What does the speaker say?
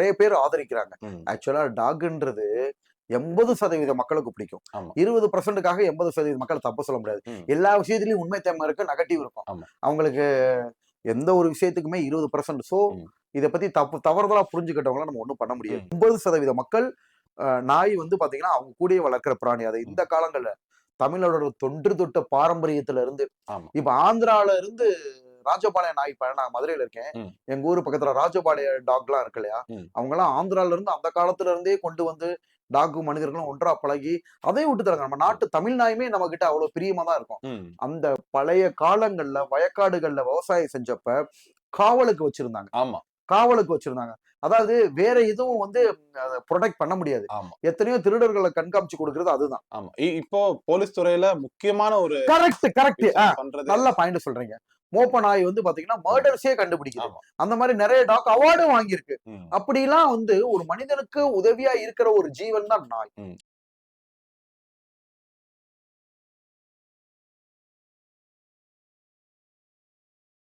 நிறைய பேர் ஆதரிக்கிறாங்க. ஆக்சுவலா டாக்ன்றது 80% மக்களுக்கு பிடிக்கும். 20%க்காக 80% மக்கள் தப்பு சொல்ல முடியாது. எல்லா விஷயத்திலயும் உண்மை தன்மை இருக்கு, நெகட்டிவ் இருக்கும். அவங்களுக்கு எந்த ஒரு விஷயத்துக்குமே 20%. சோ இத பத்தி தவறுதலா புரிஞ்சுக்கிட்டவங்கள நம்ம ஒண்ணும் பண்ண முடியாது. 80% மக்கள் நாய் வந்து பாத்தீங்கன்னா அவங்க கூடயே வளர்க்கிற பிராணி. அது இந்த காலங்கள்ல தமிழோட தொன்று தொட்ட பாரம்பரியத்துல இருந்து இப்ப ஆந்திரால இருந்து ராஜபாளையம் நாய். இப்ப நான் மதுரையில இருக்கேன். எங்க ஊரு பக்கத்துல ராஜபாளையம் டாக் எல்லாம் இருக்கு இல்லையா? அவங்க எல்லாம் ஆந்திரால இருந்து அந்த காலத்துல இருந்தே கொண்டு வந்து டாக்கும் மனிதர்களும் ஒன்றா பழகி அதையும் விட்டு தராங்க. நம்ம நாட்டு தமிழ் நாயுமே நம்ம கிட்ட அவ்வளவு பிரியமா தான் இருக்கும். அந்த பழைய காலங்கள்ல வயக்காடுகள்ல விவசாயம் செஞ்சப்ப காவலுக்கு வச்சிருந்தாங்க. காவலுக்கு வச்சிருந்தாங்க. அதாவது வேற எதுவும் வந்து ப்ரொடெக்ட் பண்ண முடியாது. எத்தனையோ திருடர்களை கண்காமிச்சு கொடுக்கிறது அதுதான். இப்போ போலீஸ் துறையில முக்கியமான ஒரு கரெக்ட். நல்ல பாயிண்ட் சொல்றீங்க. மோப்ப நாய் வந்து பாத்தீங்கன்னா மர்டர்ஸே கண்டுபிடிக்குது. அந்த மாதிரி நிறைய டாக் அவார்டும் வாங்கியிருக்கு. அப்படிலாம் வந்து ஒரு மனிதனுக்கு உதவியா இருக்கிற ஒரு ஜீவன் தான் நாய்.